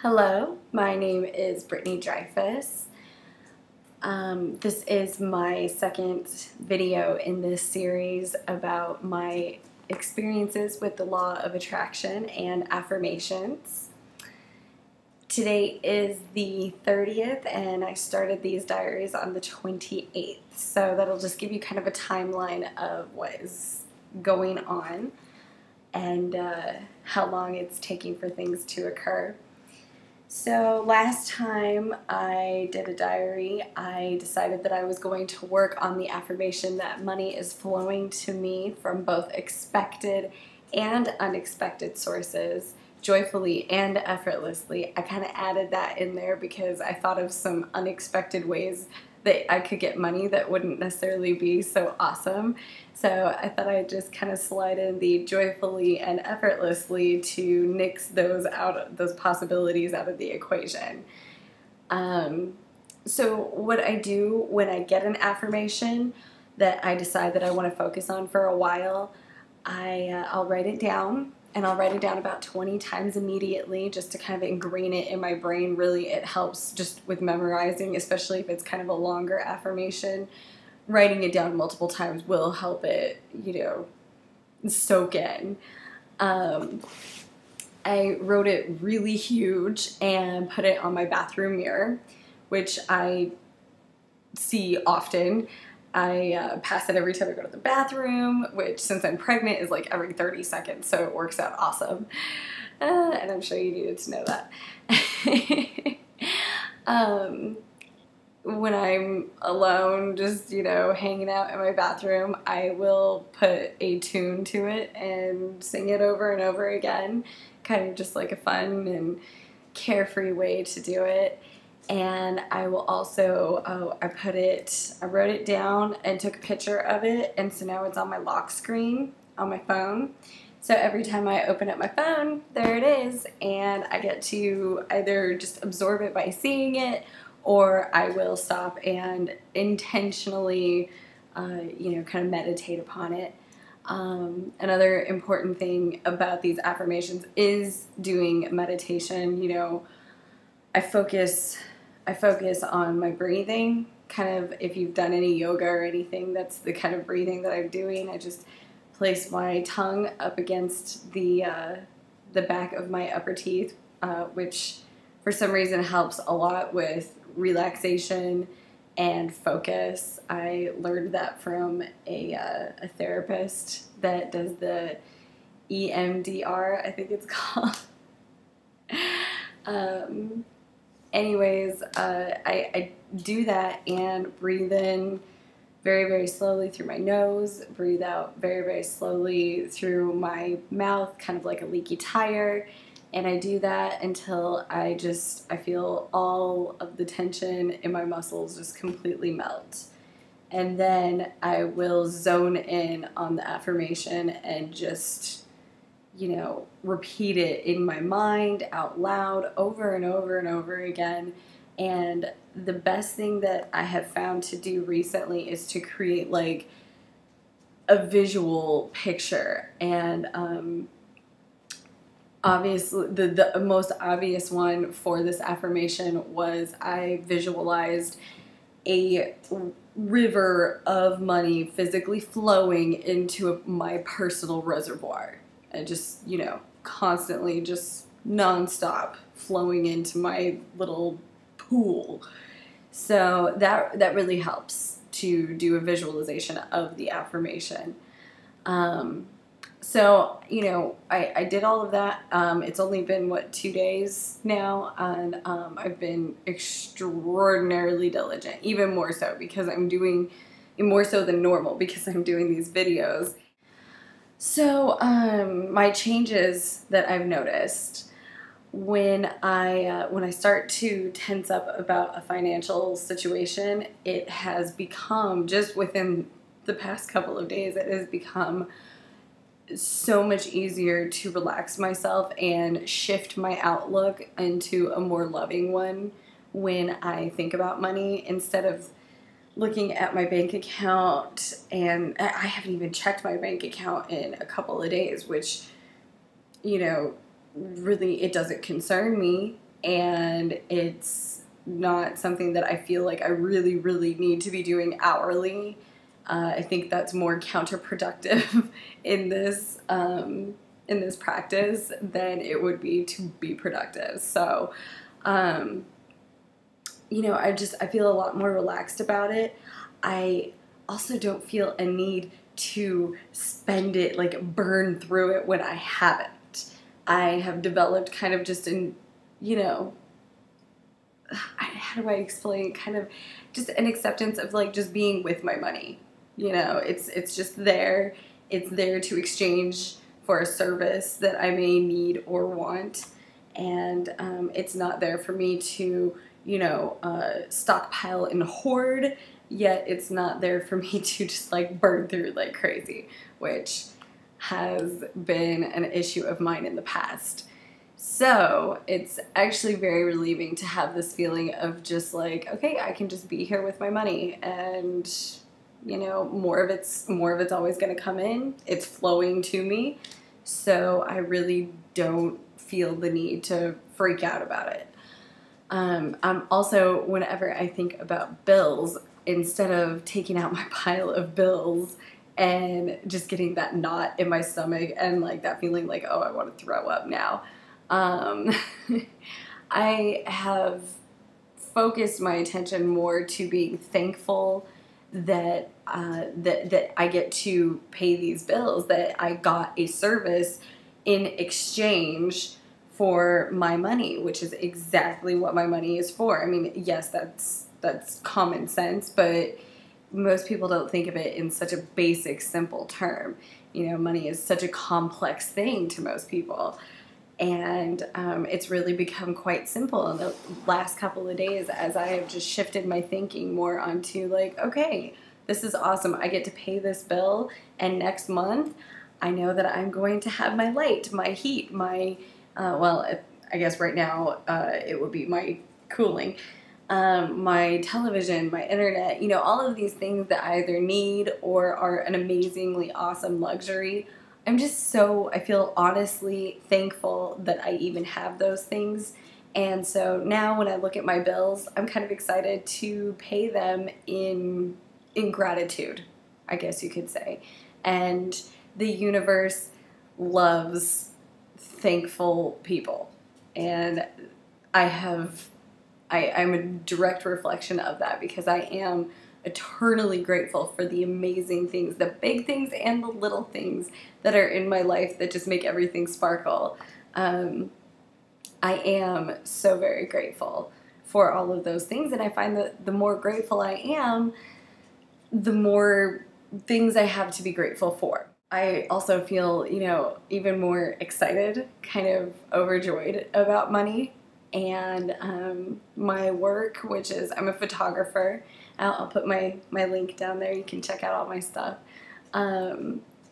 Hello, my name is Brittany Dreyfus. This is my second video in this series about my experiences with the law of attraction and affirmations. Today is the 30th and I started these diaries on the 28th, so that'll just give you kind of a timeline of what is going on and how long it's taking for things to occur. So last time I did a diary, I decided that I was going to work on the affirmation that money is flowing to me from both expected and unexpected sources, joyfully and effortlessly. I kind of added that in there because I thought of some unexpected ways that I could get money that wouldn't necessarily be so awesome. So I thought I'd just kind of slide in the joyfully and effortlessly to nix those possibilities out of the equation. So what I do when I get an affirmation that I decide that I want to focus on for a while, I'll write it down. And I'll write it down about 20 times immediately just to kind of ingrain it in my brain. Really, it helps just with memorizing, especially if it's kind of a longer affirmation. Writing it down multiple times will help it, soak in. I wrote it really huge and put it on my bathroom mirror, which I see often. I pass it every time I go to the bathroom, which since I'm pregnant is like every 30 seconds, so it works out awesome. And I'm sure you needed to know that. When I'm alone, just, hanging out in my bathroom, I will put a tune to it and sing it over and over again, kind of just like a fun and carefree way to do it. And I will also, I wrote it down and took a picture of it, and so now it's on my lock screen on my phone. So every time I open up my phone, there it is, and I get to either just absorb it by seeing it, or I will stop and intentionally, kind of meditate upon it. Another important thing about these affirmations is doing meditation. I focus on my breathing. Kind of, if you've done any yoga or anything, that's the kind of breathing that I'm doing. I just place my tongue up against the back of my upper teeth, which for some reason helps a lot with relaxation and focus. I learned that from a therapist that does the EMDR, I think it's called. Anyways, I do that and breathe in very, very slowly through my nose, breathe out very, very slowly through my mouth, kind of like a leaky tire. And I do that until I feel all of the tension in my muscles just completely melt. And then I will zone in on the affirmation and just repeat it in my mind out loud over and over and over again. And the best thing that I have found to do recently is to create like a visual picture. And obviously the most obvious one for this affirmation was I visualized a river of money physically flowing into my personal reservoir. And just, constantly, just nonstop flowing into my little pool. So that really helps to do a visualization of the affirmation. So, I did all of that. It's only been, 2 days now, and I've been extraordinarily diligent, even more so because more so than normal because I'm doing these videos. So, my changes that I've noticed when I start to tense up about a financial situation, it has become, just within the past couple of days, it has become so much easier to relax myself and shift my outlook into a more loving one when I think about money, instead of looking at my bank account, and I haven't even checked my bank account in a couple of days, which, really, it doesn't concern me. and it's not something that I feel like I really, really need to be doing hourly. I think that's more counterproductive in this practice than it would be to be productive. So, you know, I feel a lot more relaxed about it. I also don't feel a need to spend it, like burn through it when I haven't. I have developed kind of just an, you know, how do I explain, kind of just an acceptance of like just being with my money. You know, it's just there. It's there to exchange for a service that I may need or want. And it's not there for me to, you know, stockpile and hoard, yet it's not there for me to just like burn through like crazy, which has been an issue of mine in the past. So it's actually very relieving to have this feeling of just like, okay, I can just be here with my money, and you know, more of it's always going to come in. It's flowing to me. So I really don't feel the need to freak out about it. I'm also, whenever I think about bills, instead of taking out my pile of bills and just getting that knot in my stomach and like that feeling like, oh, I want to throw up now, I have focused my attention more to being thankful that that I get to pay these bills, that I got a service in exchange for my money, which is exactly what my money is for. I mean, yes, that's common sense, but most people don't think of it in such a basic, simple term. You know, money is such a complex thing to most people. And it's really become quite simple in the last couple of days as I have just shifted my thinking more onto like, okay, this is awesome. I get to pay this bill, and next month I know that I'm going to have my light, my heat, my, well, I guess right now it would be my cooling, my television, my internet, you know, all of these things that I either need or are an amazingly awesome luxury. I feel honestly thankful that I even have those things. And so now when I look at my bills, I'm kind of excited to pay them in gratitude, I guess you could say. And the universe loves thankful people. And I'm a direct reflection of that, because I am eternally grateful for the amazing things, the big things and the little things that are in my life that just make everything sparkle. I am so very grateful for all of those things, and I find that the more grateful I am, the more things I have to be grateful for. I also feel, you know, even more excited, kind of overjoyed about money and my work, which is I'm a photographer. I'll put my link down there. You can check out all my stuff.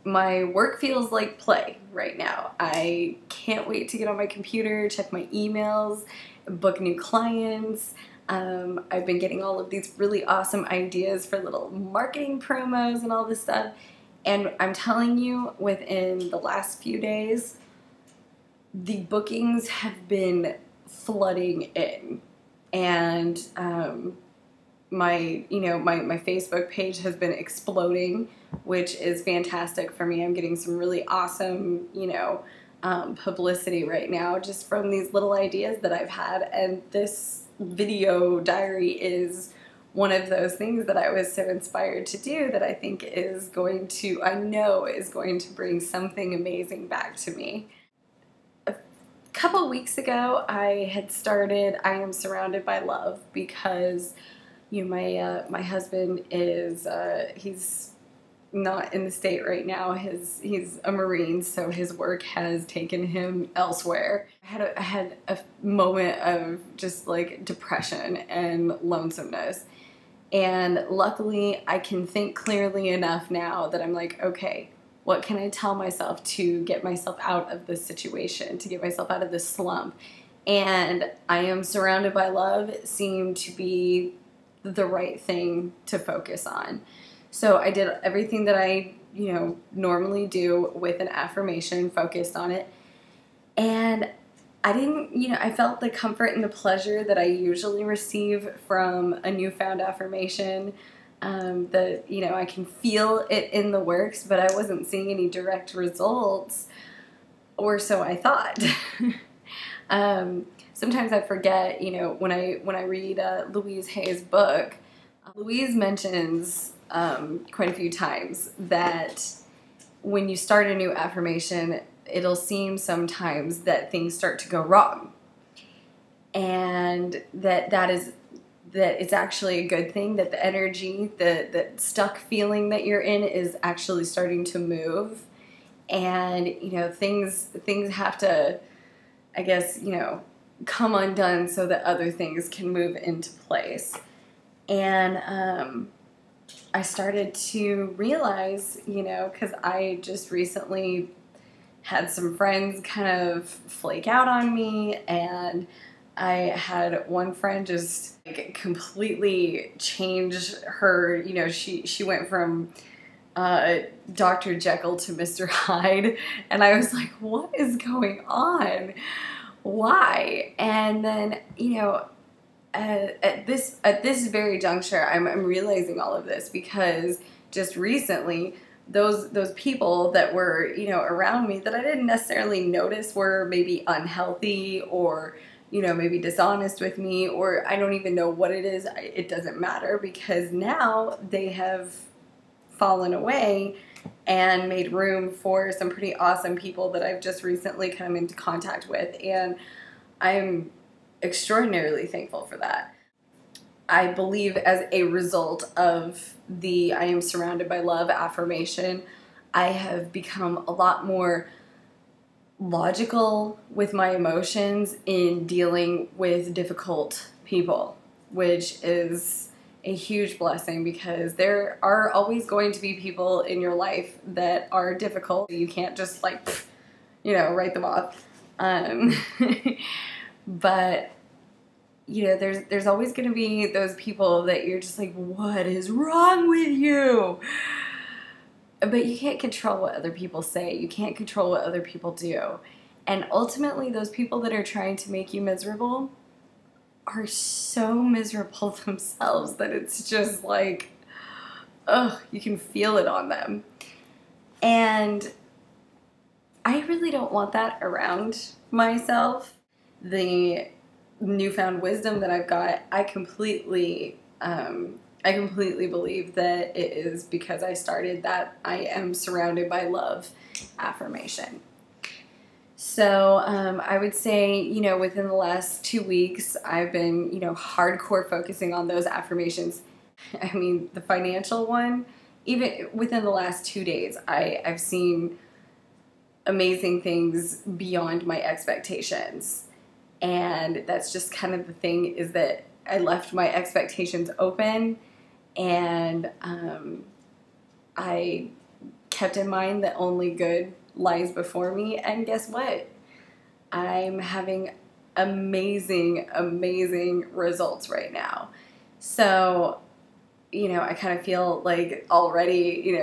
My work feels like play right now. I can't wait to get on my computer, check my emails, book new clients. I've been getting all of these really awesome ideas for little marketing promos and all this stuff. And I'm telling you, within the last few days, the bookings have been flooding in. And my Facebook page has been exploding, which is fantastic for me. I'm getting some really awesome, publicity right now just from these little ideas that I've had. And this video diary is one of those things that I was so inspired to do that I think I know is going to bring something amazing back to me. A couple weeks ago, I had started I Am Surrounded by Love, because my husband is he's not in the state right now. He's a Marine, so his work has taken him elsewhere. I had a moment of just like depression and lonesomeness, and luckily I can think clearly enough now that I'm like, okay, what can I tell myself to get myself out of this situation, to get myself out of this slump? And I Am Surrounded by Love seemed to be the right thing to focus on. So I did everything that I, normally do with an affirmation, focused on it. And I didn't, I felt the comfort and the pleasure that I usually receive from a newfound affirmation. That, I can feel it in the works, but I wasn't seeing any direct results, or so I thought. Sometimes I forget, when I read Louise Hay's book, Louise mentions quite a few times that when you start a new affirmation, it'll seem sometimes that things start to go wrong, and that it's actually a good thing, that the energy, the stuck feeling that you're in is actually starting to move, and things have to, I guess, come undone so that other things can move into place. And I started to realize, because I just recently had some friends kind of flake out on me, and I had one friend just completely change her, she went from Dr. Jekyll to Mr. Hyde, and I was like, what is going on? Why? And then, at this very juncture, I'm realizing all of this because just recently, those people that were, around me that I didn't necessarily notice were maybe unhealthy, or, maybe dishonest with me, or I don't even know what it is. It doesn't matter, because now they have fallen away and made room for some pretty awesome people that I've just recently come into contact with, and I'm extraordinarily thankful for that. I believe as a result of the I am surrounded by love affirmation, I have become a lot more logical with my emotions in dealing with difficult people, which is a huge blessing, because there are always going to be people in your life that are difficult. You can't just write them off. But there's always going to be those people that you're just like, what is wrong with you? But you can't control what other people say. You can't control what other people do. And ultimately, those people that are trying to make you miserable are so miserable themselves that it's just like, ugh, you can feel it on them. And I really don't want that around myself. The newfound wisdom that I've got, I completely believe that it is because I started that I am surrounded by love affirmation. So I would say, within the last 2 weeks, I've been, hardcore focusing on those affirmations. I mean, the financial one, even within the last 2 days, I've seen amazing things beyond my expectations. And that's just kind of the thing, is that I left my expectations open, and I kept in mind that only good lies before me, and guess what? I'm having amazing, amazing results right now. So, I kind of feel like already,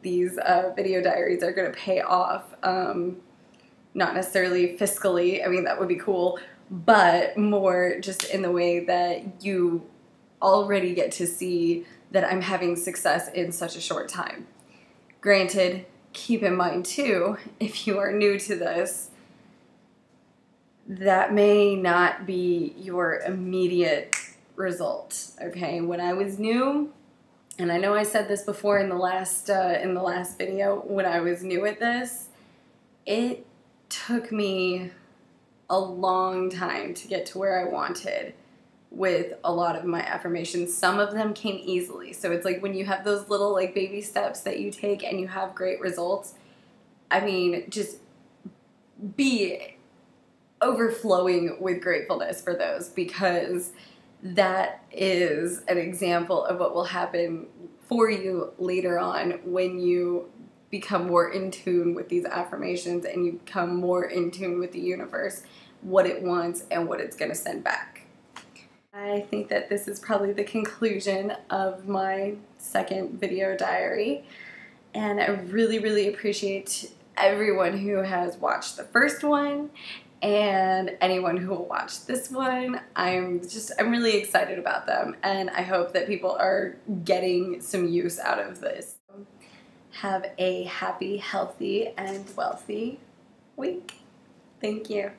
these video diaries are going to pay off. Not necessarily fiscally, I mean, that would be cool, but more just in the way that you already get to see that I'm having success in such a short time. Granted, keep in mind too, if you are new to this, that may not be your immediate result, okay? When I was new, and I know I said this before in the last video, when I was new at this, it took me a long time to get to where I wanted with a lot of my affirmations. Some of them came easily. So it's like when you have those little baby steps that you take and you have great results, I mean, just be overflowing with gratefulness for those, because that is an example of what will happen for you later on when you become more in tune with these affirmations and you become more in tune with the universe, what it wants and what it's going to send back. I think that this is probably the conclusion of my second video diary, and I really, really appreciate everyone who has watched the first one and anyone who will watch this one. I'm really excited about them, and I hope that people are getting some use out of this. Have a happy, healthy, and wealthy week. Thank you.